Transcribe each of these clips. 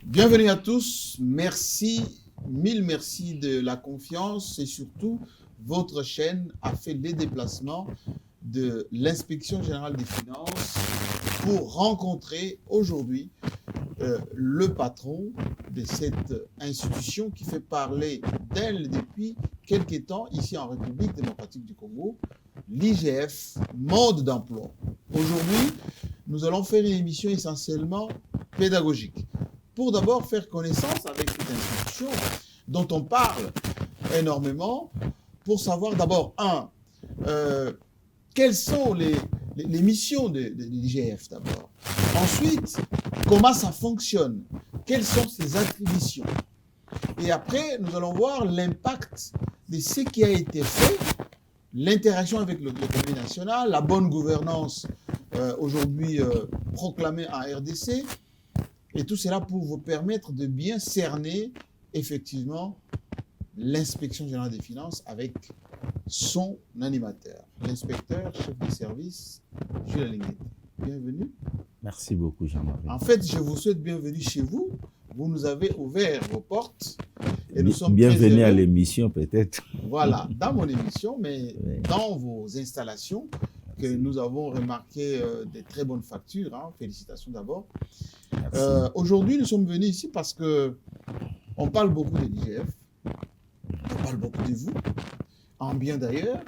Bienvenue à tous, merci, mille merci de la confiance et surtout, votre chaîne a fait les déplacements de l'Inspection Générale des Finances pour rencontrer aujourd'hui le patron de cette institution qui fait parler d'elle depuis quelques temps ici en République démocratique du Congo, l'IGF, Mode d'emploi. Aujourd'hui, nous allons faire une émission essentiellement pédagogique pour d'abord faire connaissance avec cette institution dont on parle énormément, pour savoir d'abord, quelles sont les missions de l'IGF d'abord. Ensuite, comment ça fonctionne, quelles sont ses attributions. Et après, nous allons voir l'impact de ce qui a été fait, l'interaction avec le Conseil national, la bonne gouvernance aujourd'hui proclamée en RDC, et tout cela pour vous permettre de bien cerner effectivement l'inspection générale des finances avec son animateur, l'inspecteur chef de service, Jules Alinguet. Bienvenue. Merci beaucoup, Jean-Marie. En fait, je vous souhaite bienvenue chez vous. Vous nous avez ouvert vos portes. Et nous sommes bienvenue à l'émission, peut-être. Voilà, dans mon émission, mais oui, dans vos installations, que nous avons remarqué des très bonnes factures. Hein. Félicitations d'abord. Aujourd'hui, nous sommes venus ici parce qu'on parle beaucoup de l'IGF, on parle beaucoup de vous, en bien d'ailleurs,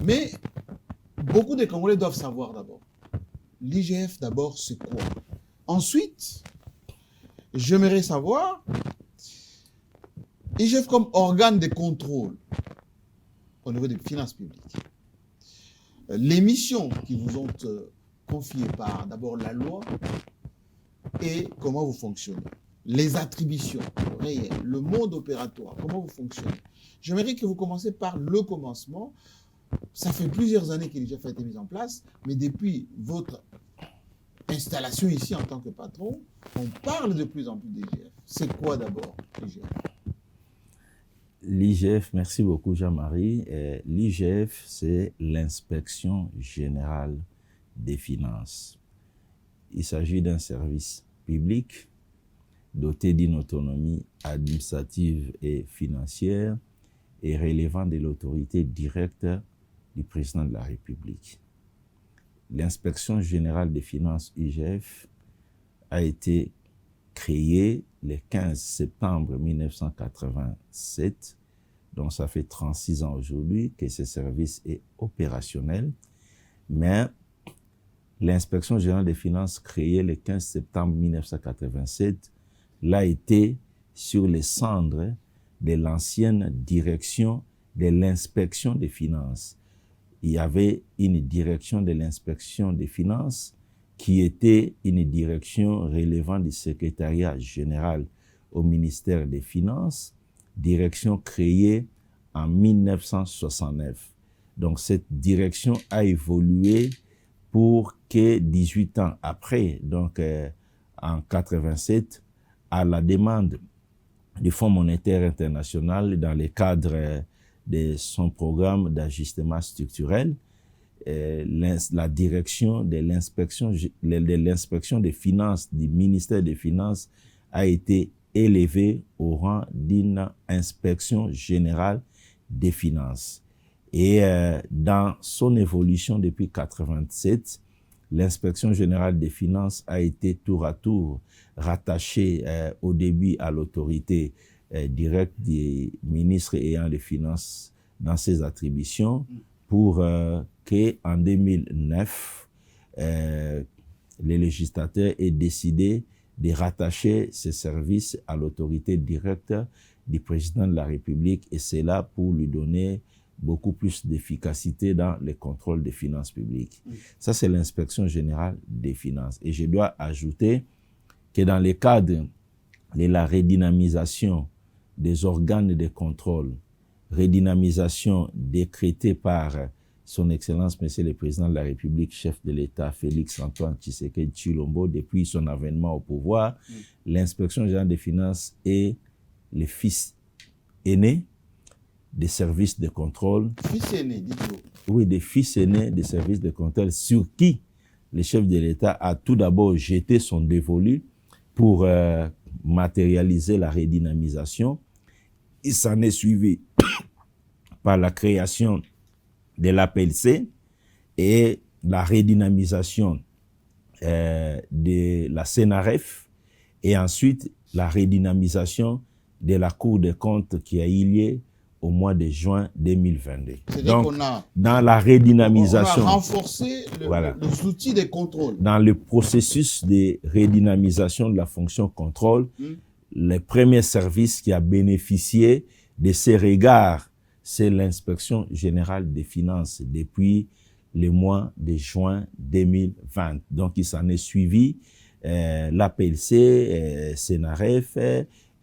mais beaucoup de Congolais doivent savoir d'abord. L'IGF d'abord, c'est quoi? Ensuite, j'aimerais savoir, l'IGF comme organe de contrôle au niveau des finances publiques. Les missions qui vous ont confiées par d'abord la loi et comment vous fonctionnez. Les attributions réelles, le mode opératoire, comment vous fonctionnez. J'aimerais que vous commenciez par le commencement. Ça fait plusieurs années que l'IGF a été mis en place, mais depuis votre installation ici en tant que patron, on parle de plus en plus d'IGF. C'est quoi d'abord l'IGF? L'IGF, merci beaucoup Jean-Marie. L'IGF, c'est l'Inspection Générale des Finances. Il s'agit d'un service public doté d'une autonomie administrative et financière et relevant de l'autorité directe du président de la République. L'Inspection Générale des Finances, IGF, a été créée le 15 septembre 1987, donc ça fait 36 ans aujourd'hui que ce service est opérationnel, mais l'Inspection Générale des Finances, créée le 15 septembre 1987, l'a été sur les cendres de l'ancienne direction de l'Inspection des Finances. Il y avait une direction de l'Inspection des Finances qui était une direction relevant du secrétariat général au ministère des Finances, direction créée en 1969. Donc cette direction a évolué pour que 18 ans après, donc en 87, à la demande du Fonds monétaire international dans le cadre de son programme d'ajustement structurel, la direction de l'inspection des finances du ministère des Finances a été élevée au rang d'une inspection générale des finances. Et dans son évolution depuis 1987, l'inspection générale des finances a été tour à tour rattachée au début à l'autorité directe des ministres ayant les finances dans ses attributions pour qu'en 2009, les législateurs aient décidé de rattacher ces services à l'autorité directe du président de la République, et c'est là pour lui donner beaucoup plus d'efficacité dans le contrôle des finances publiques. Ça, c'est l'inspection générale des finances. Et je dois ajouter que dans le cadre de la redynamisation des organes de contrôle, redynamisation décrétée par son Excellence, Monsieur le Président de la République, chef de l'État, Félix-Antoine Tshisekedi Tshilombo, depuis son avènement au pouvoir, l'inspection générale des finances est le fils aîné des services de contrôle. Fils aîné, dites-vous. Oui, des fils aînés des services de contrôle sur qui le chef de l'État a tout d'abord jeté son dévolu pour matérialiser la redynamisation. Il s'en est suivi par la création de l'APLC et la redynamisation de la CNRF et ensuite la redynamisation de la Cour des comptes qui a eu lieu au mois de juin 2022. Donc, dans la redynamisation, on a renforcé les outils de contrôle. Dans le processus de redynamisation de la fonction contrôle, le premier service qui a bénéficié de ces regards, c'est l'Inspection générale des finances depuis le mois de juin 2020. Donc, il s'en est suivi l'APLC, CNRF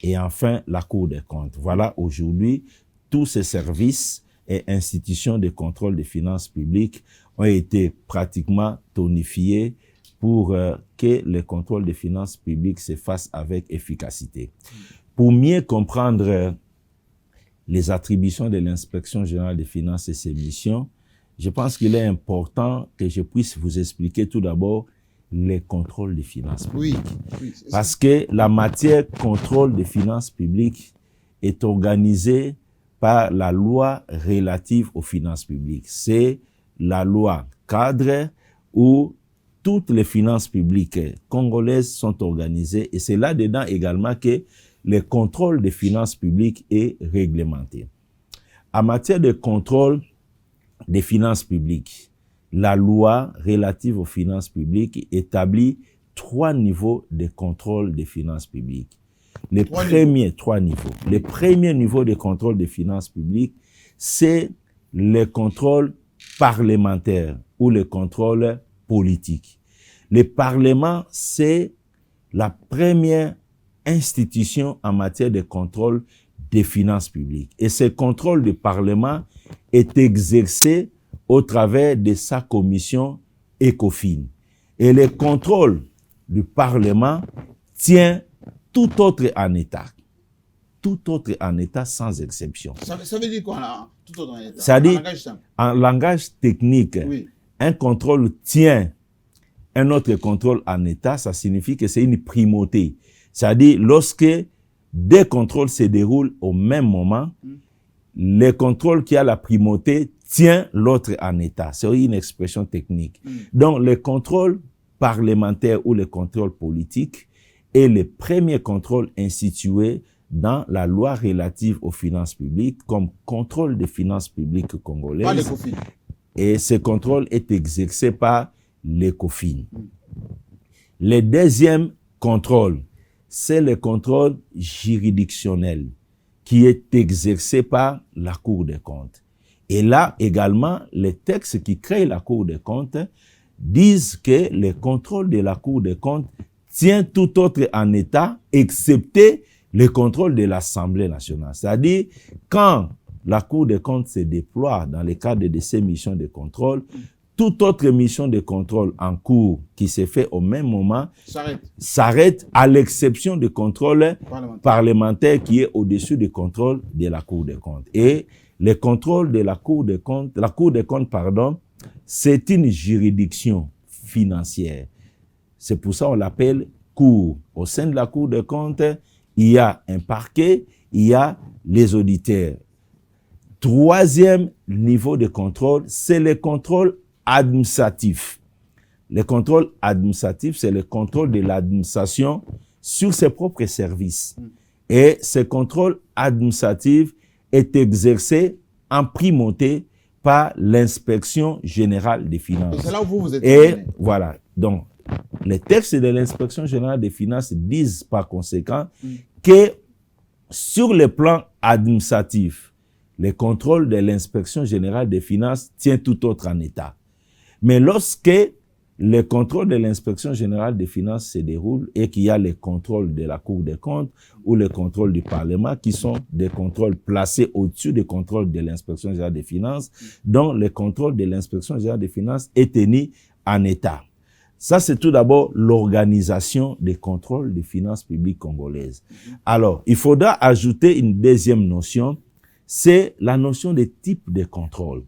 et enfin la Cour des comptes. Voilà aujourd'hui tous ces services et institutions de contrôle des finances publiques ont été pratiquement tonifiés pour que le contrôle des finances publiques se fasse avec efficacité. Pour mieux comprendre les attributions de l'Inspection générale des finances et ses missions, je pense qu'il est important que je puisse vous expliquer tout d'abord les contrôles des finances publiques. Oui, parce que la matière contrôle des finances publiques est organisée par la loi relative aux finances publiques. C'est la loi cadre où toutes les finances publiques congolaises sont organisées et c'est là-dedans également que le contrôle des finances publiques est réglementé. En matière de contrôle des finances publiques, la loi relative aux finances publiques établit 3 niveaux de contrôle des finances publiques. Les premiers 3 niveaux. Le premier niveau de contrôle des finances publiques, c'est le contrôle parlementaire ou le contrôle politique. Le Parlement, c'est la première institution en matière de contrôle des finances publiques. Et ce contrôle du Parlement est exercé au travers de sa commission ECOFIN. Et le contrôle du Parlement tient tout autre en État. Tout autre en État sans exception. Ça veut dire quoi là? Tout autre en État. C'est-à-dire, en langage technique, un contrôle tient un autre contrôle en État, ça signifie que c'est une primauté. C'est-à-dire, lorsque des contrôles se déroulent au même moment, le contrôle qui a la primauté tient l'autre en État. C'est une expression technique. Donc, le contrôle parlementaire ou le contrôle politique est le premier contrôle institué dans la loi relative aux finances publiques comme contrôle des finances publiques congolaises. Pas l'ECOFIN. Et ce contrôle est exercé par l'ECOFIN. Le deuxième contrôle, c'est le contrôle juridictionnel qui est exercé par la Cour des comptes. Et là également, les textes qui créent la Cour des comptes disent que le contrôle de la Cour des comptes tient tout autre en État, excepté le contrôle de l'Assemblée nationale. C'est-à-dire, quand la Cour des comptes se déploie dans le cadre de ces missions de contrôle, toute autre mission de contrôle en cours qui se fait au même moment s'arrête à l'exception du contrôle parlementaire qui est au-dessus du contrôle de la Cour des comptes. Et le contrôle de la Cour des comptes, c'est une juridiction financière. C'est pour ça qu'on l'appelle cour. Au sein de la Cour des comptes, il y a un parquet, il y a les auditeurs. Troisième niveau de contrôle, c'est le contrôle administratif. Le contrôle administratif, c'est le contrôle de l'administration sur ses propres services. Et ce contrôle administratif est exercé en primauté par l'Inspection générale des finances. Et c'est là où vous êtes. Et voilà. Donc, les textes de l'Inspection générale des finances disent par conséquent que sur le plan administratif, le contrôle de l'Inspection générale des finances tient tout autre en État. Mais lorsque le contrôle de l'Inspection générale des finances se déroule et qu'il y a le contrôle de la Cour des comptes ou le contrôle du Parlement qui sont des contrôles placés au-dessus des contrôles de l'Inspection générale des finances, dont le contrôle de l'Inspection générale des finances est tenu en État. Ça, c'est tout d'abord l'organisation des contrôles des finances publiques congolaises. Alors, il faudra ajouter une deuxième notion, c'est la notion de type de contrôle.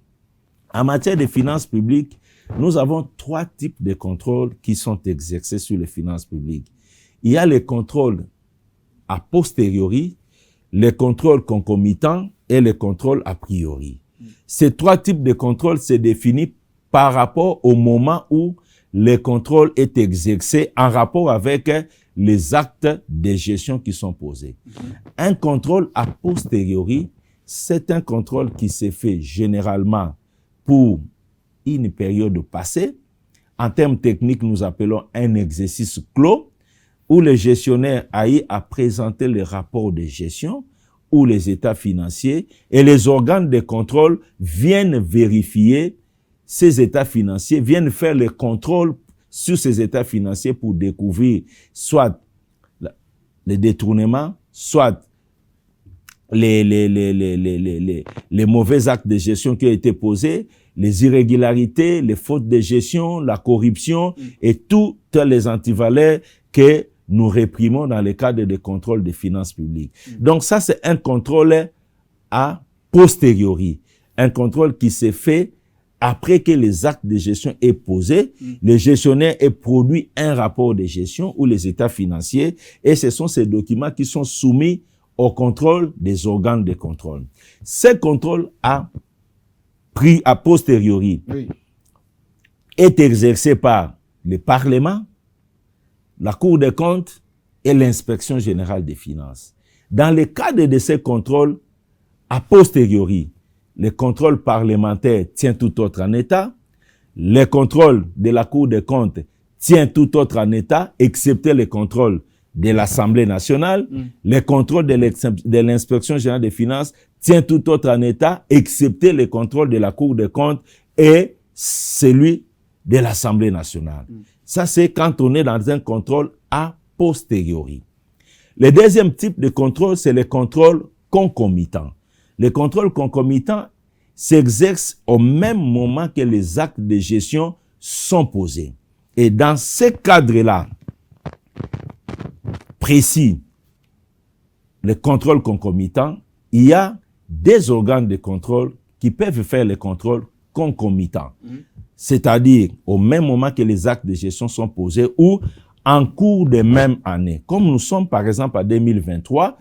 En matière de finances publiques, nous avons 3 types de contrôles qui sont exercés sur les finances publiques. Il y a les contrôles a posteriori, les contrôles concomitants et les contrôles a priori. Ces trois types de contrôles se définissent par rapport au moment où le contrôle est exercé en rapport avec les actes de gestion qui sont posés. Un contrôle a posteriori, c'est un contrôle qui se fait généralement pour une période passée. En termes techniques, nous appelons un exercice clos, où le gestionnaire a eu à présenter les rapports de gestion ou les états financiers et les organes de contrôle viennent vérifier ces états financiers, viennent faire les contrôles sur ces états financiers pour découvrir soit les détournements, soit les mauvais actes de gestion qui ont été posés, les irrégularités, les fautes de gestion, la corruption et toutes les antivaleurs que nous réprimons dans le cadre de contrôle des finances publiques. Donc ça, c'est un contrôle a posteriori, un contrôle qui s'est fait après que les actes de gestion aient posé, le gestionnaire ait produit un rapport de gestion ou les états financiers, et ce sont ces documents qui sont soumis au contrôle des organes de contrôle. Ce contrôle a posteriori est exercé par le Parlement, la Cour des comptes et l'Inspection générale des finances. Dans le cadre de ces contrôles a posteriori, le contrôle parlementaire tient tout autre en état, le contrôle de la Cour des comptes tient tout autre en état, excepté le contrôle de l'Assemblée nationale, le contrôle de l'Inspection générale des finances tient tout autre en état, excepté le contrôle de la Cour des comptes et celui de l'Assemblée nationale. Ça, c'est quand on est dans un contrôle a posteriori. Le deuxième type de contrôle, c'est le contrôle concomitant. Le contrôle concomitant s'exerce au même moment que les actes de gestion sont posés. Et dans ce cadre-là, précis, le contrôle concomitant, il y a des organes de contrôle qui peuvent faire le contrôle concomitant. C'est-à-dire au même moment que les actes de gestion sont posés ou en cours de même année. Comme nous sommes par exemple en 2023,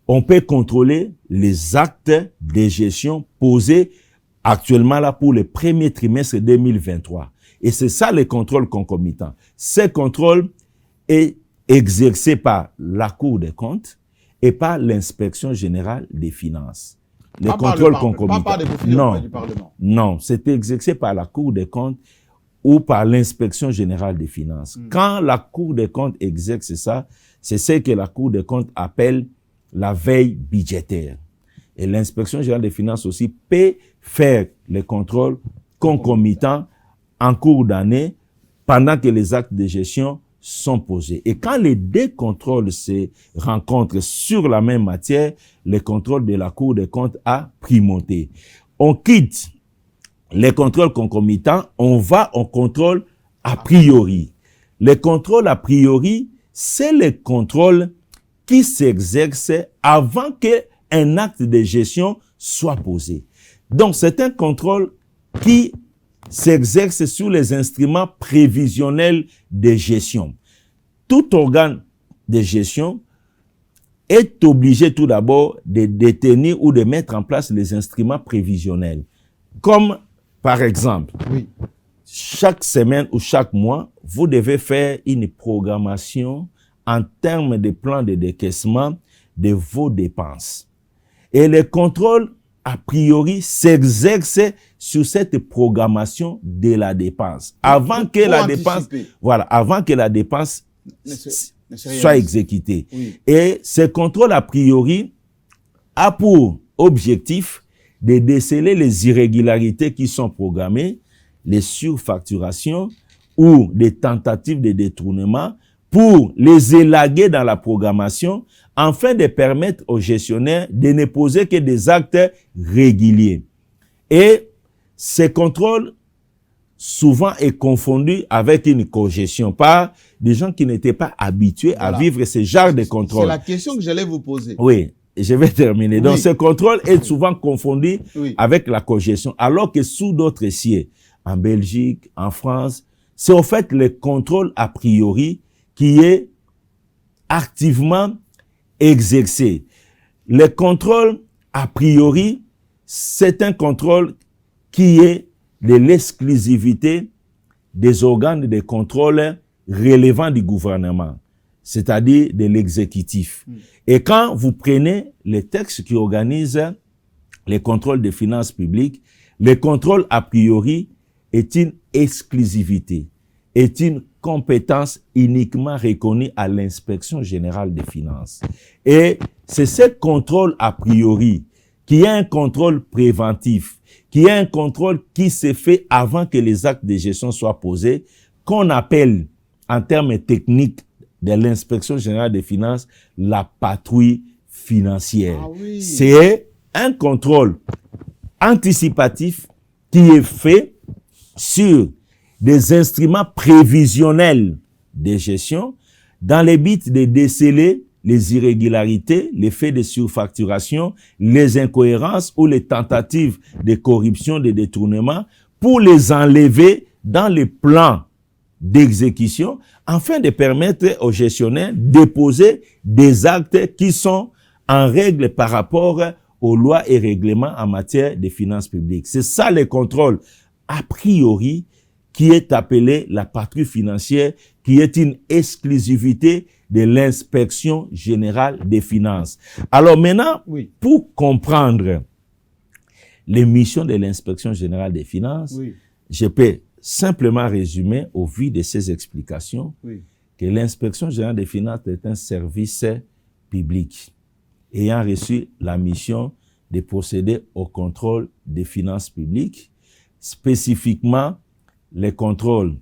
on peut contrôler les actes de gestion posés actuellement là pour le premier trimestre 2023. Et c'est ça le contrôle concomitant. Ce contrôle est exercé par la Cour des comptes et par l'Inspection générale des finances. Le contrôle concomitant. Pas par des du Parlement. Non, c'est exercé par la Cour des comptes ou par l'Inspection générale des finances. Quand la Cour des comptes exerce ça, c'est ce que la Cour des comptes appelle la veille budgétaire. Et l'Inspection générale des finances aussi peut faire les contrôles concomitants en cours d'année pendant que les actes de gestion sont posés. Et quand les deux contrôles se rencontrent sur la même matière, le contrôle de la Cour des comptes a primauté. On quitte les contrôles concomitants, on va au contrôle a priori. Le contrôle a priori, c'est le contrôle qui s'exerce avant qu'un acte de gestion soit posé. Donc, c'est un contrôle qui s'exerce sur les instruments prévisionnels de gestion. Tout organe de gestion est obligé tout d'abord de détenir ou de mettre en place les instruments prévisionnels. Comme, par exemple, chaque semaine ou chaque mois, vous devez faire une programmation en termes de plan de décaissement de vos dépenses. Et le contrôle, a priori, s'exerce sur cette programmation de la dépense. Avant que la dépense, avant que la dépense soit exécutée. Et ce contrôle, a priori, a pour objectif de déceler les irrégularités qui sont programmées, les surfacturations ou des tentatives de détournement pour les élaguer dans la programmation afin de permettre aux gestionnaires de ne poser que des actes réguliers. Et ce contrôle souvent est confondu avec une cogestion par des gens qui n'étaient pas habitués à vivre ce genre de contrôle. C'est la question que j'allais vous poser. Oui, je vais terminer. Donc ce contrôle est souvent confondu avec la cogestion, alors que sous d'autres sièges, en Belgique, en France, c'est au fait le contrôle a priori qui est activement exercés. Le contrôle, a priori, c'est un contrôle qui est de l'exclusivité des organes de contrôle relevant du gouvernement, c'est-à-dire de l'exécutif. Et quand vous prenez les textes qui organisent les contrôles des finances publiques, le contrôle a priori est une exclusivité, est une compétence uniquement reconnue à l'inspection générale des finances. Et c'est ce contrôle a priori qui est un contrôle préventif, qui est un contrôle qui se fait avant que les actes de gestion soient posés, qu'on appelle en termes techniques de l'inspection générale des finances la patrouille financière. Ah oui. C'est un contrôle anticipatif qui est fait sur des instruments prévisionnels de gestion dans le but de déceler les irrégularités, les faits de surfacturation, les incohérences ou les tentatives de corruption, de détournement, pour les enlever dans les plans d'exécution, afin de permettre aux gestionnaires de poser des actes qui sont en règle par rapport aux lois et règlements en matière de finances publiques. C'est ça le contrôle a priori qui est appelé la patrouille financière, qui est une exclusivité de l'inspection générale des finances. Alors maintenant, Oui. pour comprendre les missions de l'inspection générale des finances, Oui. je peux simplement résumer au vu de ces explications Oui. que l'inspection générale des finances est un service public ayant reçu la mission de procéder au contrôle des finances publiques, spécifiquement les contrôles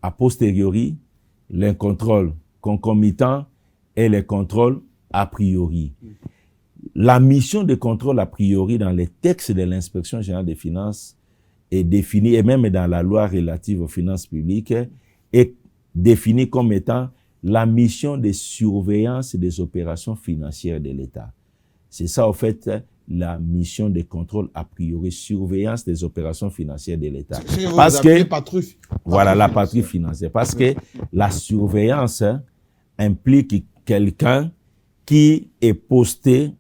a posteriori, les contrôles concomitants et les contrôles a priori. La mission de contrôle a priori dans les textes de l'inspection générale des finances est définie, et même dans la loi relative aux finances publiques, est définie comme étant la mission de surveillance des opérations financières de l'État. C'est ça, en fait, la mission de contrôle a priori, surveillance des opérations financières de l'État. Parce que patrouille, voilà, la patrouille financière. Parce que la surveillance implique quelqu'un qui est posté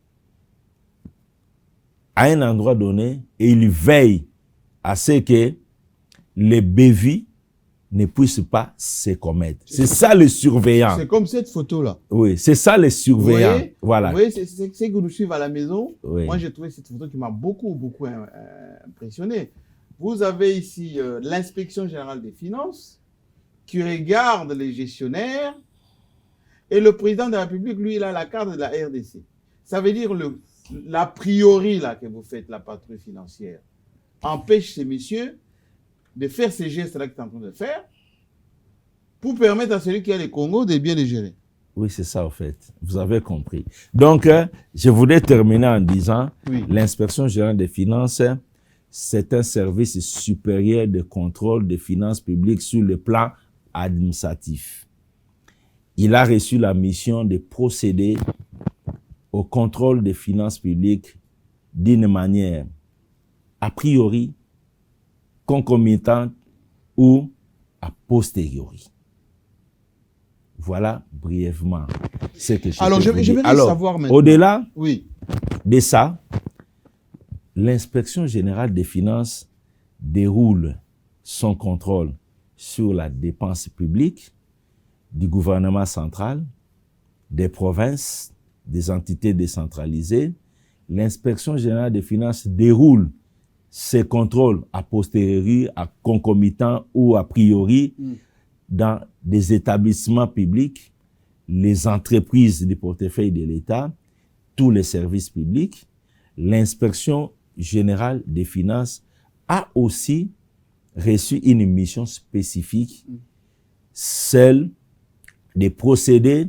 à un endroit donné et il veille à ce que les bévues ne puissent pas se commettre. C'est ça le surveillant. C'est comme cette photo-là. Oui, c'est ça le surveillant. Voilà. Vous voyez, c'est que nous suivons à la maison. Oui. Moi, j'ai trouvé cette photo qui m'a beaucoup impressionné. Vous avez ici l'inspection générale des finances qui regarde les gestionnaires et le président de la République, lui, il a la carte de la RDC. Ça veut dire l'a priori là que vous faites, la patrouille financière, empêche ces messieurs de faire ces gestes-là que tu es en train de faire pour permettre à celui qui a les Congo de bien les gérer. Oui, c'est ça, en fait. Vous avez compris. Donc, je voudrais terminer en disant, Oui. l'inspection générale des finances, c'est un service supérieur de contrôle des finances publiques sur le plan administratif. Il a reçu la mission de procéder au contrôle des finances publiques d'une manière a priori, concomitante ou a posteriori. Voilà brièvement ce que je Alors, peux vous dire. j'aimerais savoir maintenant. Au-delà Oui. de ça, l'inspection générale des finances déroule son contrôle sur la dépense publique du gouvernement central, des provinces, des entités décentralisées. L'inspection générale des finances déroule ses contrôles a posteriori, à concomitant ou a priori dans des établissements publics, les entreprises du portefeuille de l'État, tous les services publics. L'inspection générale des finances a aussi reçu une mission spécifique, celle de procéder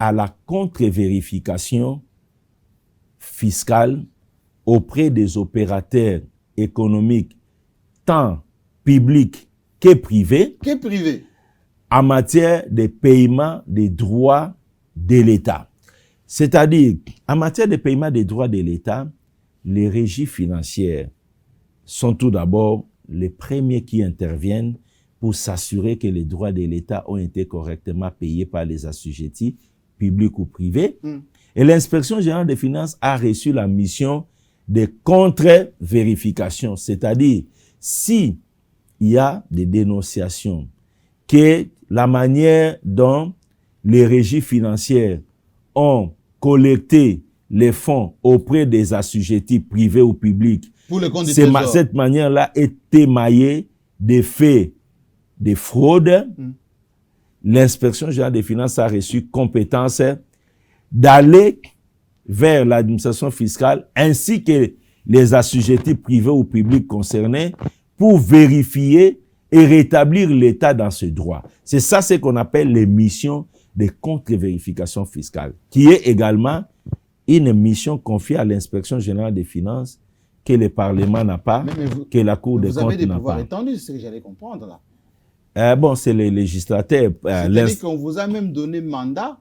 à la contre-vérification fiscale auprès des opérateurs économiques, tant publics que privés, en matière de paiement des droits de l'État. C'est-à-dire, en matière de paiement des droits de l'État, les régies financières sont tout d'abord les premiers qui interviennent pour s'assurer que les droits de l'État ont été correctement payés par les assujettis, publics ou privés. Et l'inspection générale des finances a reçu la mission de contre-vérification, c'est-à-dire si il y a des dénonciations que la manière dont les régies financières ont collecté les fonds auprès des assujettis privés ou publics, pour le compte du Trésor, cette manière-là est émaillée des faits de fraude. L'inspection générale des finances a reçu compétence d'aller vers l'administration fiscale ainsi que les assujettis privés ou publics concernés pour vérifier et rétablir l'État dans ce droit. C'est ça ce qu'on appelle les missions de contre-vérification fiscale, qui est également une mission confiée à l'inspection générale des finances que le Parlement n'a pas, que la Cour des comptes n'a pas. Vous avez des pouvoirs étendus, c'est ce que j'allais comprendre là. Bon, c'est les législateurs. C'est-à-dire qu'on vous a même donné mandat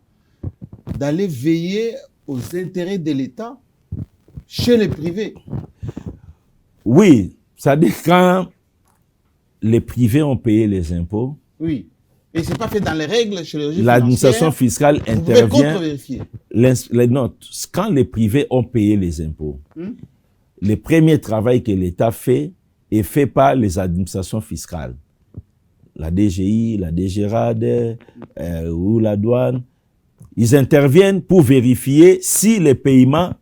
d'aller veiller aux intérêts de l'État chez les privés. Oui, c'est-à-dire quand les privés ont payé les impôts. Oui. Et ce n'est pas fait dans les règles chez les régies l'administration fiscale intervient. Vous pouvez contre-vérifier. Les notes, quand les privés ont payé les impôts, le premier travail que l'État fait est fait par les administrations fiscales. La DGI, la DGRAD ou la douane. Ils interviennent pour vérifier si les paiements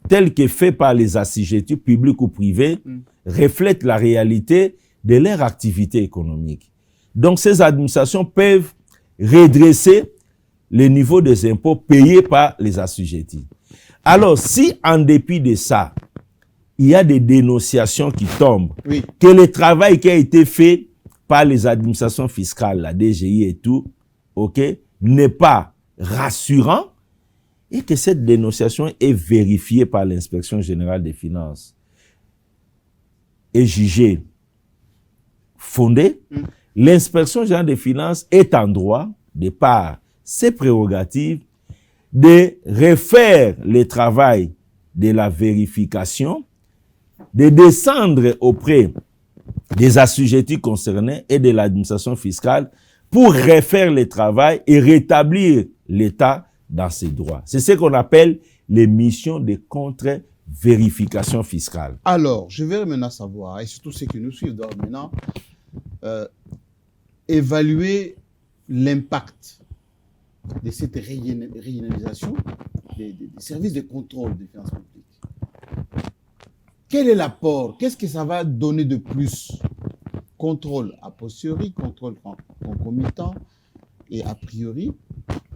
tels que faits par les assujettis publics ou privés reflètent la réalité de leur activité économique. Donc, ces administrations peuvent redresser le niveau des impôts payés par les assujettis. Alors, si en dépit de ça, il y a des dénonciations qui tombent, que le travail qui a été fait par les administrations fiscales, la DGI et tout, n'est pas rassurant, et que cette dénonciation est vérifiée par l'inspection générale des finances et jugée fondée, l'inspection générale des finances est en droit, de par ses prérogatives, de refaire le travail de la vérification, de descendre auprès des assujettis concernés et de l'administration fiscale pour refaire le travail et rétablir l'État dans ses droits. C'est ce qu'on appelle les missions de contre-vérification fiscale. Alors, je vais maintenant savoir, et surtout ceux qui nous suivent maintenant, évaluer l'impact de cette régionalisation des services de contrôle des finances publiques. Quel est l'apport? Qu'est-ce que ça va donner de plus? Contrôle a posteriori, contrôle concomitant et a priori,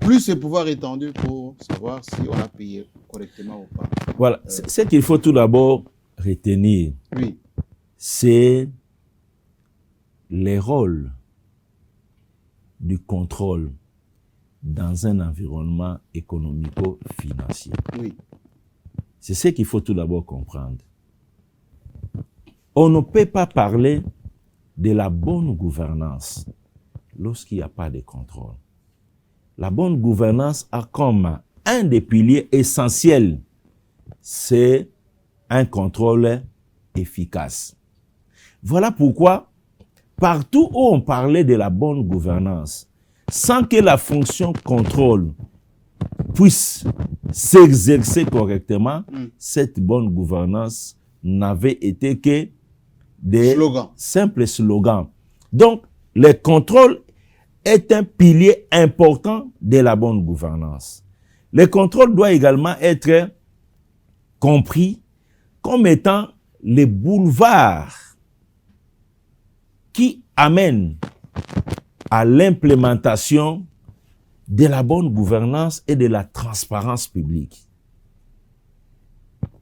plus ce pouvoir étendu pour savoir si on a payé correctement ou pas. Voilà, ce qu'il faut tout d'abord retenir, c'est les rôles du contrôle dans un environnement économico-financier. C'est ce qu'il faut tout d'abord comprendre. On ne peut pas parler de la bonne gouvernance lorsqu'il n'y a pas de contrôle. La bonne gouvernance a comme un des piliers essentiels, c'est un contrôle efficace. Voilà pourquoi, partout où on parlait de la bonne gouvernance, sans que la fonction contrôle puisse s'exercer correctement, cette bonne gouvernance n'avait été que des simples slogans. Donc, le contrôle est un pilier important de la bonne gouvernance. Le contrôle doit également être compris comme étant les boulevards qui amènent à l'implémentation de la bonne gouvernance et de la transparence publique.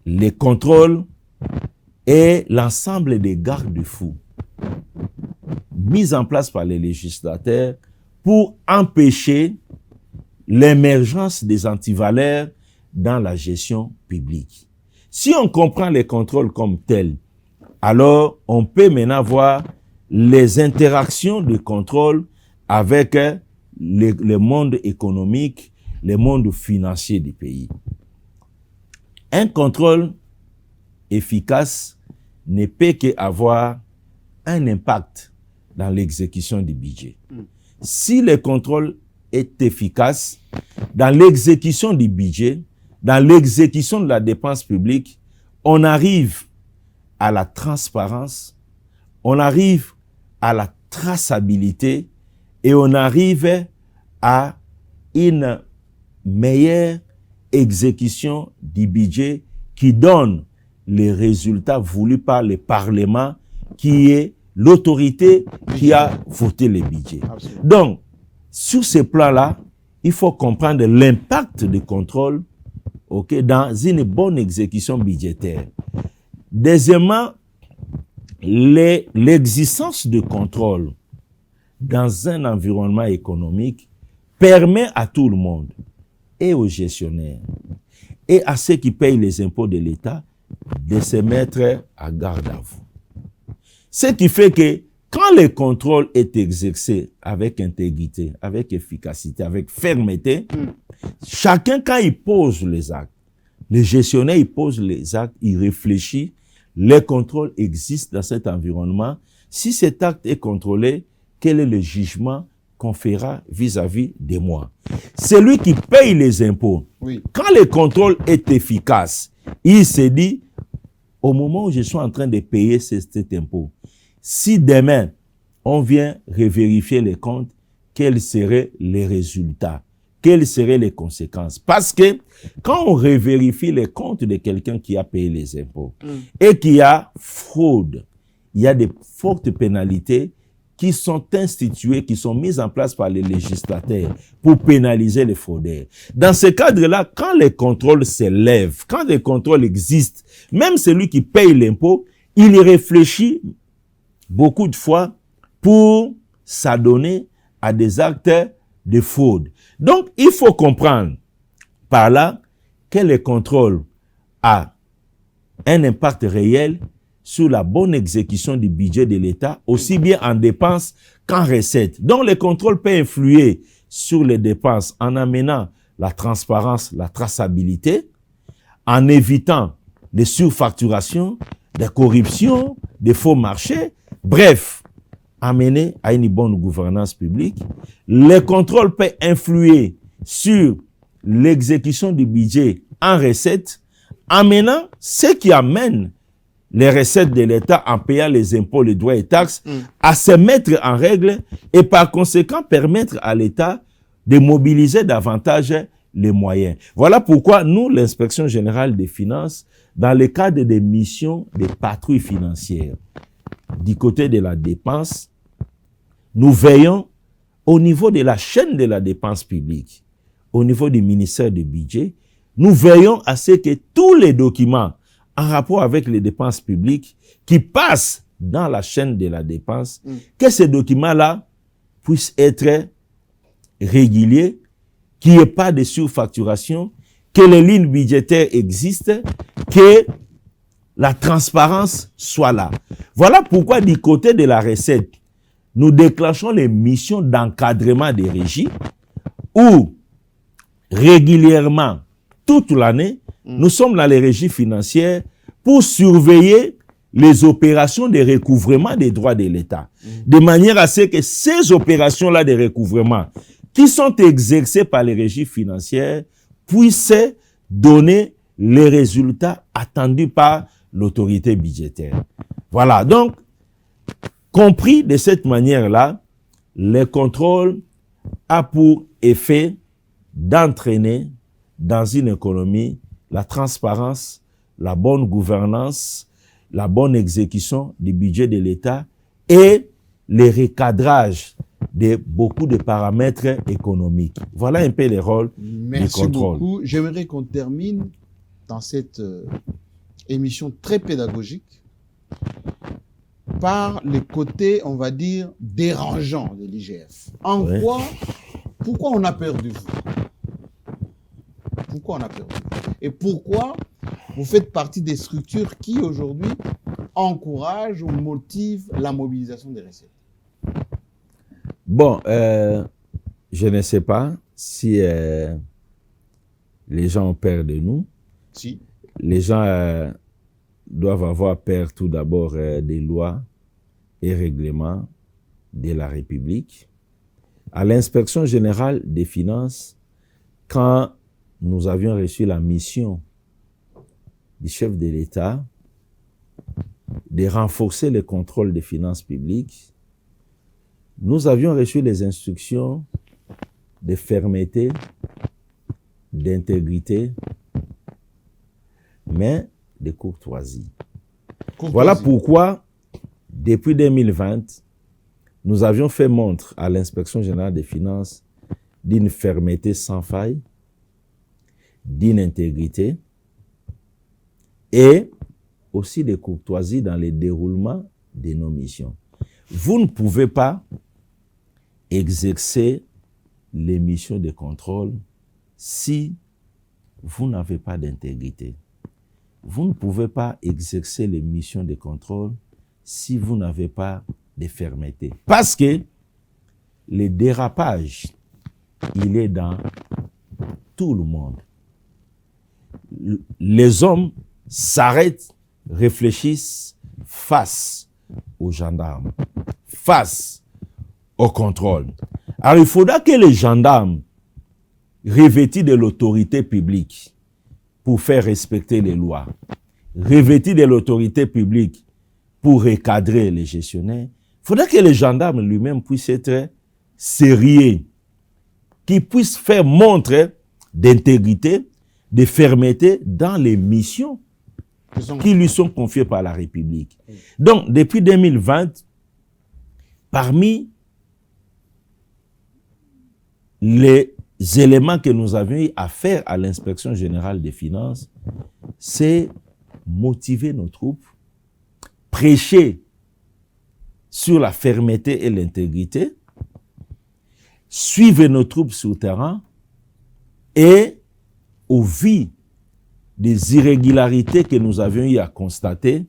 Le contrôle est l'ensemble des garde-fous mis en place par les législateurs pour empêcher l'émergence des antivaleurs dans la gestion publique. Si on comprend les contrôles comme tels, alors on peut maintenant voir les interactions de contrôle avec le monde économique, le monde financier du pays. Un contrôle efficace ne peut qu'avoir un impact dans l'exécution du budget. Si le contrôle est efficace, dans l'exécution du budget, dans l'exécution de la dépense publique, on arrive à la transparence, on arrive à la traçabilité et on arrive à une meilleure exécution du budget qui donne les résultats voulus par le Parlement, qui est l'autorité qui a voté les budgets. Absolument. Donc, sur ce plan-là, il faut comprendre l'impact du contrôle, dans une bonne exécution budgétaire. Deuxièmement, l'existence de contrôle dans un environnement économique permet à tout le monde, et aux gestionnaires, et à ceux qui payent les impôts de l'État, de se mettre à garde à vous. Ce qui fait que quand le contrôle est exercé avec intégrité, avec efficacité, avec fermeté, chacun, quand il pose les actes, le gestionnaire, il pose les actes, il réfléchit, le contrôle existe dans cet environnement. Si cet acte est contrôlé, quel est le jugement qu'on fera vis-à-vis de moi? Celui qui paye les impôts, Oui. quand le contrôle est efficace, il se dit, au moment où je suis en train de payer cet impôt, si demain, on vient revérifier les comptes, quels seraient les résultats? Quelles seraient les conséquences? Parce que quand on revérifie les comptes de quelqu'un qui a payé les impôts et qui a fraude, il y a des fortes pénalités qui sont instituées, qui sont mises en place par les législateurs pour pénaliser les fraudeurs. Dans ce cadre-là, quand les contrôles s'élèvent, quand les contrôles existent, même celui qui paye l'impôt, il y réfléchit beaucoup de fois pour s'adonner à des actes de fraude. Donc, il faut comprendre par là que le contrôle a un impact réel sur la bonne exécution du budget de l'État, aussi bien en dépenses qu'en recettes. Donc, le contrôle peut influer sur les dépenses en amenant la transparence, la traçabilité, en évitant des surfacturations, des corruptions, des faux marchés, bref, amener à une bonne gouvernance publique. Le contrôle peut influer sur l'exécution du budget en recettes, amenant ce qui amène les recettes de l'État en payant les impôts, les droits et taxes, à se mettre en règle et par conséquent permettre à l'État de mobiliser davantage les moyens. Voilà pourquoi nous, l'Inspection générale des finances, dans le cadre des missions de patrouille financière, du côté de la dépense, nous veillons au niveau de la chaîne de la dépense publique, au niveau du ministère du budget, nous veillons à ce que tous les documents en rapport avec les dépenses publiques qui passent dans la chaîne de la dépense, que ces documents-là puissent être réguliers, qu'il n'y ait pas de surfacturation, que les lignes budgétaires existent, que la transparence soit là. Voilà pourquoi du côté de la recette, nous déclenchons les missions d'encadrement des régies où régulièrement, toute l'année, nous sommes dans les régies financières pour surveiller les opérations de recouvrement des droits de l'État. De manière à ce que ces opérations-là de recouvrement qui sont exercées par les régies financières puissent donner les résultats attendus par l'autorité budgétaire. Voilà, donc, compris de cette manière-là, le contrôle a pour effet d'entraîner dans une économie la transparence, la bonne gouvernance, la bonne exécution du budget de l'État et le recadrage de beaucoup de paramètres économiques. Voilà un peu les rôles du contrôle. Merci beaucoup. J'aimerais qu'on termine dans cette émission très pédagogique par le côté, on va dire, dérangeant de l'IGF. Pourquoi on a peur de vous? Pourquoi on a peur de vous? Et pourquoi vous faites partie des structures qui, aujourd'hui, encouragent ou motivent la mobilisation des recettes? Bon, je ne sais pas si les gens ont peur de nous. Si. Les gens doivent avoir peur tout d'abord des lois et règlements de la République. À l'Inspection générale des finances, quand nous avions reçu la mission du chef de l'État de renforcer le contrôle des finances publiques, nous avions reçu les instructions de fermeté, d'intégrité, mais de courtoisie. Voilà pourquoi, depuis 2020, nous avions fait montre à l'Inspection générale des finances d'une fermeté sans faille, d'une intégrité et aussi de courtoisie dans le déroulement de nos missions. Vous ne pouvez pas exercer les missions de contrôle si vous n'avez pas d'intégrité. Vous ne pouvez pas exercer les missions de contrôle si vous n'avez pas de fermeté. Parce que le dérapage, il est dans tout le monde. Les hommes s'arrêtent, réfléchissent face aux gendarmes, face au contrôle. Alors il faudra que les gendarmes, revêtis de l'autorité publique pour faire respecter les lois, revêtis de l'autorité publique pour recadrer les gestionnaires, il faudra que les gendarmes lui-même puissent être sérieux, qu'ils puissent faire montre d'intégrité, de fermeté dans les missions qui lui sont confiées par la République. Donc, depuis 2020, parmi les éléments que nous avions eu à faire à l'Inspection générale des finances, c'est motiver nos troupes, prêcher sur la fermeté et l'intégrité, suivre nos troupes sur le terrain et, au vu des irrégularités que nous avions eu à constater,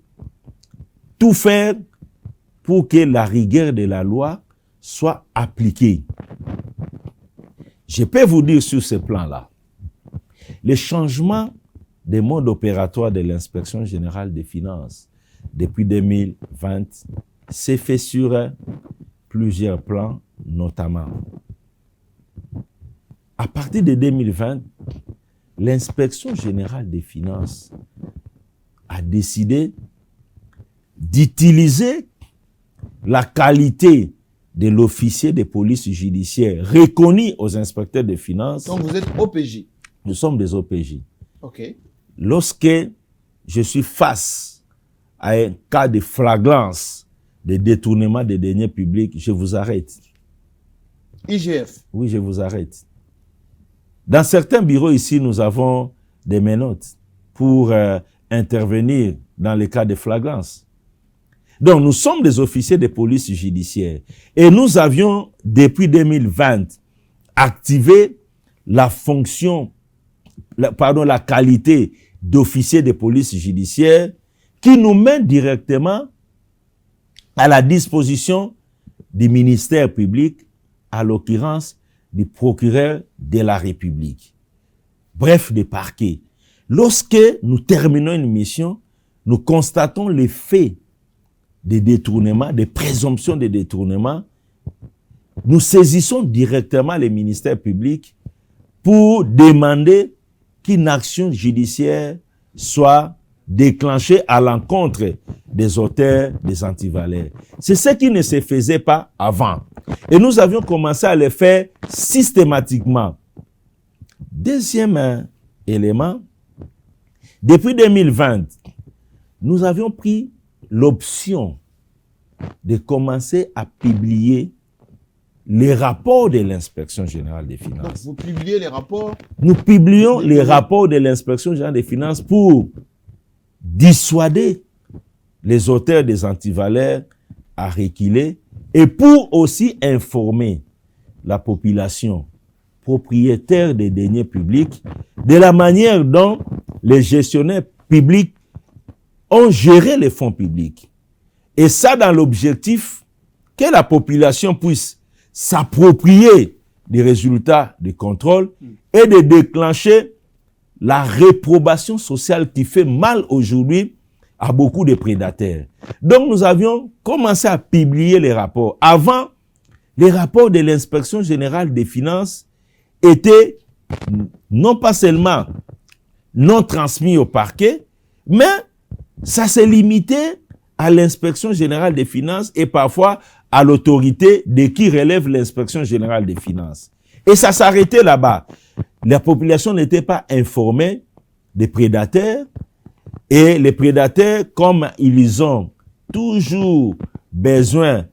tout faire pour que la rigueur de la loi soit appliquée. Je peux vous dire sur ce plan-là, le changement des modes opératoires de l'Inspection générale des finances depuis 2020 s'est fait sur plusieurs plans, notamment. À partir de 2020, l'Inspection générale des finances a décidé d'utiliser la qualité de l'officier de police judiciaire reconnu aux inspecteurs des finances. Donc vous êtes OPJ. Nous sommes des OPJ. OK. Lorsque je suis face à un cas de flagrance de détournement des deniers publics, je vous arrête. IGF. Oui, je vous arrête. Dans certains bureaux ici, nous avons des menottes pour intervenir dans les cas de flagrance. Donc, nous sommes des officiers de police judiciaire et nous avions, depuis 2020, activé la fonction, la qualité d'officier de police judiciaire qui nous mène directement à la disposition du ministère public, à l'occurrence du procureur de la République. Bref, des parquets. Lorsque nous terminons une mission, nous constatons les faits de détournement, des présomptions de détournement, nous saisissons directement les ministères publics pour demander qu'une action judiciaire soit déclenchée à l'encontre des auteurs des antivaleurs. C'est ce qui ne se faisait pas avant. Et nous avions commencé à le faire systématiquement. Deuxième élément, depuis 2020, nous avions pris l'option de commencer à publier les rapports de l'Inspection générale des finances. Donc vous publiez les rapports? Nous publions les rapports de l'Inspection générale des finances pour dissuader les auteurs des antivaleurs à reculer et pour aussi informer la population propriétaire des deniers publics de la manière dont les gestionnaires publics ont géré les fonds publics. Et ça dans l'objectif que la population puisse s'approprier des résultats du contrôle et de déclencher la réprobation sociale qui fait mal aujourd'hui à beaucoup de prédateurs. Donc nous avions commencé à publier les rapports. Avant, les rapports de l'Inspection générale des finances étaient non pas seulement non transmis au parquet, mais ça s'est limité à l'inspection générale des finances et parfois à l'autorité de qui relève l'inspection générale des finances. Et ça s'arrêtait là-bas. La population n'était pas informée des prédateurs et les prédateurs, comme ils ont toujours besoin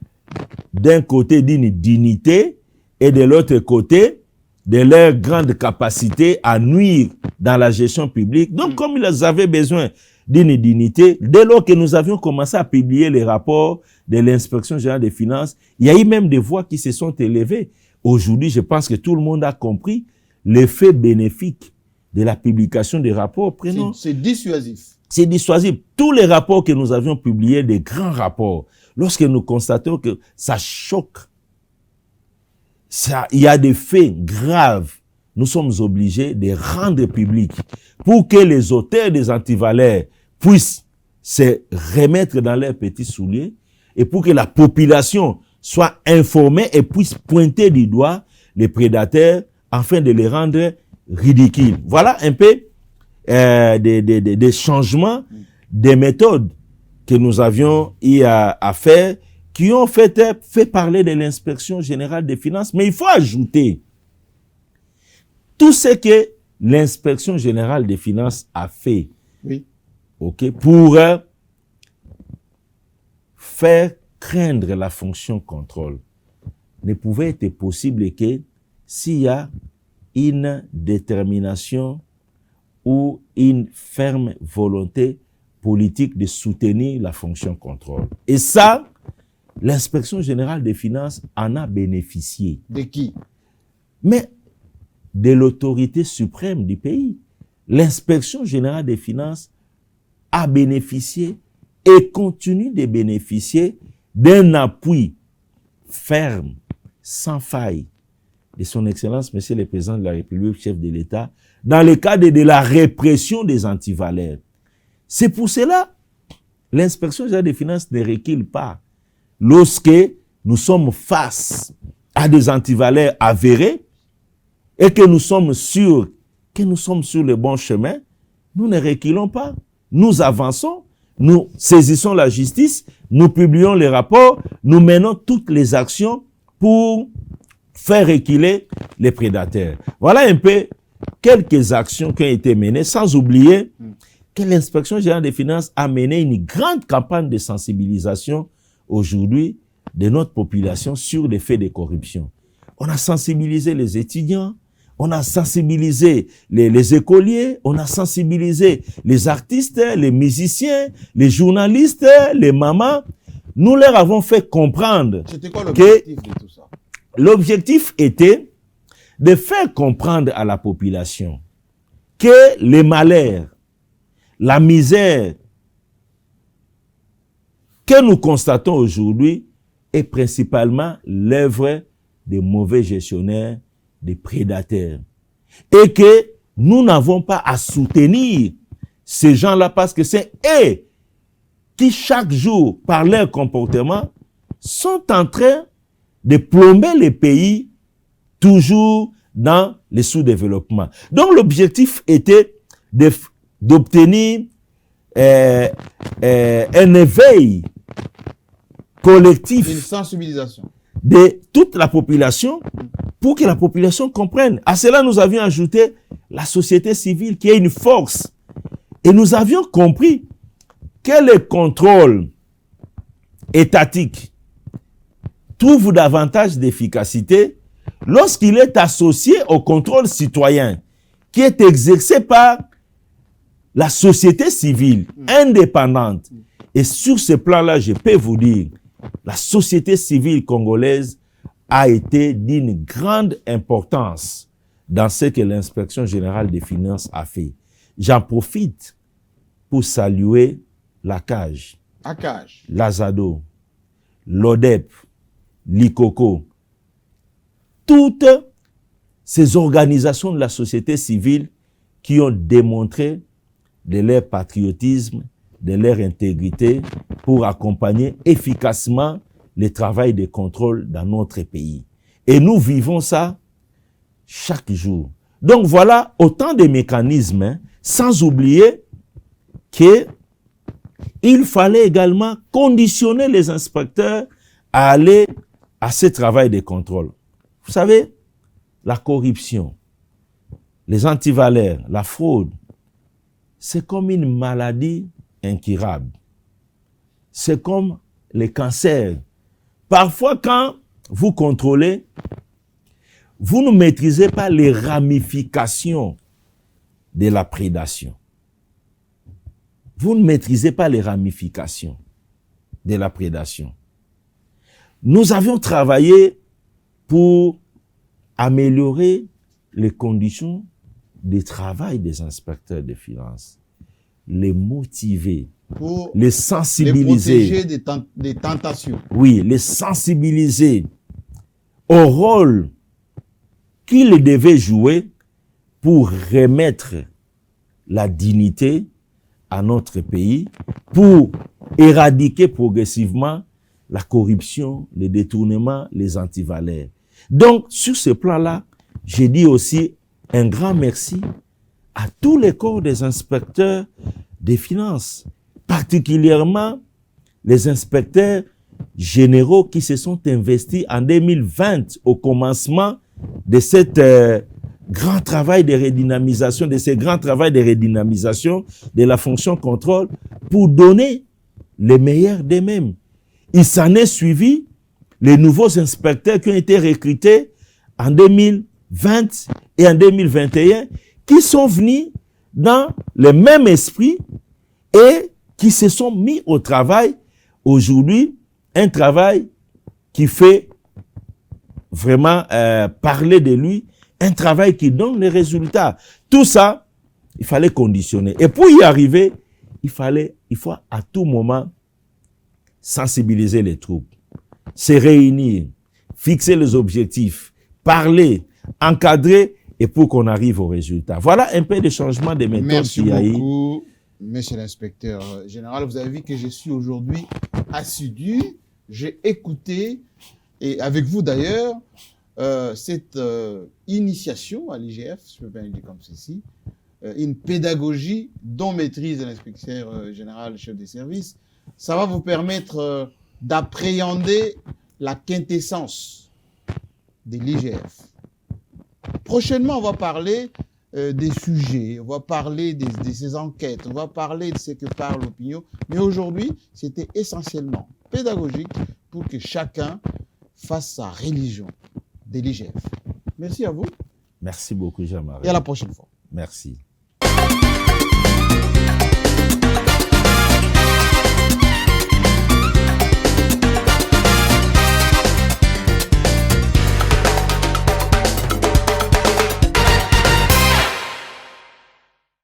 d'un côté d'une dignité et de l'autre côté de leur grande capacité à nuire dans la gestion publique. Donc, comme ils avaient besoin d'une dignité, dès lors que nous avions commencé à publier les rapports de l'inspection générale des finances, il y a eu même des voix qui se sont élevées. Aujourd'hui, je pense que tout le monde a compris l'effet bénéfique de la publication des rapports. C'est dissuasif. C'est dissuasif. Tous les rapports que nous avions publiés, des grands rapports, lorsque nous constatons que ça choque, il y a des faits graves, nous sommes obligés de rendre publics pour que les auteurs des antivaleurs puissent se remettre dans leurs petits souliers et pour que la population soit informée et puisse pointer du doigt les prédateurs afin de les rendre ridicules. Voilà un peu des changements, des méthodes que nous avions eu à faire qui ont fait parler de l'inspection générale des finances. Mais il faut ajouter tout ce que l'inspection générale des finances a fait, oui, pour faire craindre la fonction contrôle. Ne pouvait être possible que s'il y a une détermination ou une ferme volonté politique de soutenir la fonction contrôle. Et ça, l'inspection générale des finances en a bénéficié. De qui? Mais de l'autorité suprême du pays. L'inspection générale des finances a bénéficié et continue de bénéficier d'un appui ferme, sans faille, de son Excellence, Monsieur le Président de la République, chef de l'État, dans le cadre de la répression des antivaleurs. C'est pour cela l'inspection générale des finances ne recule pas. Lorsque nous sommes face à des antivaleurs avérés et que nous sommes sûrs que nous sommes sur le bon chemin, nous ne reculons pas. Nous avançons, nous saisissons la justice, nous publions les rapports, nous menons toutes les actions pour faire reculer les prédateurs. Voilà un peu quelques actions qui ont été menées, sans oublier que l'inspection générale des finances a mené une grande campagne de sensibilisation aujourd'hui de notre population sur les faits de corruption. On a sensibilisé les étudiants, on a sensibilisé les écoliers, on a sensibilisé les artistes, les musiciens, les journalistes, les mamans. Nous leur avons fait comprendre. C'était quoi l'objectif de tout ça? L'objectif était de faire comprendre à la population que les malheurs, la misère que nous constatons aujourd'hui est principalement l'œuvre des mauvais gestionnaires, des prédateurs. Et que nous n'avons pas à soutenir ces gens-là parce que c'est eux qui, chaque jour, par leur comportement, sont en train de plomber les pays toujours dans le sous-développement. Donc, l'objectif était d'obtenir un éveil collectif, une sensibilisation de toute la population pour que la population comprenne. À cela, nous avions ajouté la société civile qui est une force. Et nous avions compris que le contrôle étatique trouve davantage d'efficacité lorsqu'il est associé au contrôle citoyen qui est exercé par la société civile indépendante. Et sur ce plan-là, je peux vous dire, la société civile congolaise a été d'une grande importance dans ce que l'inspection générale des finances a fait. J'en profite pour saluer la CAJ, l'Azado, l'ODEP, l'ICOCO, toutes ces organisations de la société civile qui ont démontré de leur patriotisme, de leur intégrité pour accompagner efficacement le travail de contrôle dans notre pays. Et nous vivons ça chaque jour. Donc voilà autant de mécanismes, hein, sans oublier qu'il fallait également conditionner les inspecteurs à aller à ce travail de contrôle. Vous savez, la corruption, les antivaleurs, la fraude, c'est comme une maladie incurable. C'est comme les cancers. Parfois, quand vous contrôlez, vous ne maîtrisez pas les ramifications de la prédation. Vous ne maîtrisez pas les ramifications de la prédation. Nous avions travaillé pour améliorer les conditions de travail des inspecteurs des finances, les motiver, pour les sensibiliser. les protéger des tentations. Oui, les sensibiliser au rôle qu'ils devaient jouer pour remettre la dignité à notre pays, pour éradiquer progressivement la corruption, les détournements, les antivaleurs. Donc, sur ce plan-là, j'ai dit aussi un grand merci à tous les corps des inspecteurs des finances, particulièrement les inspecteurs généraux qui se sont investis en 2020 au commencement de cette grand travail de redynamisation, de la fonction contrôle pour donner les meilleurs d'eux-mêmes. Il s'en est suivi les nouveaux inspecteurs qui ont été recrutés en 2020 et en 2021 qui sont venus dans le même esprit et qui se sont mis au travail aujourd'hui, un travail qui fait vraiment parler de lui, un travail qui donne les résultats. Tout ça, il fallait conditionner. Et pour y arriver, il faut à tout moment sensibiliser les troupes, se réunir, fixer les objectifs, parler, encadrer, et pour qu'on arrive au résultat. Voilà un peu de changement de méthode qu'il y a eu. Merci beaucoup, monsieur l'inspecteur général. Vous avez vu que je suis aujourd'hui assidu. J'ai écouté, et avec vous d'ailleurs, cette initiation à l'IGF, je peux bien le dire comme ceci, une pédagogie dont maîtrise l'inspecteur général chef des services. Ça va vous permettre d'appréhender la quintessence de l'IGF. Prochainement, on va parler des sujets, on va parler de ces enquêtes, on va parler de ce que parle l'opinion. Mais aujourd'hui, c'était essentiellement pédagogique pour que chacun fasse sa religion de l'IGF. Merci à vous. Merci beaucoup, Jean-Marie. Et à la prochaine fois. Merci.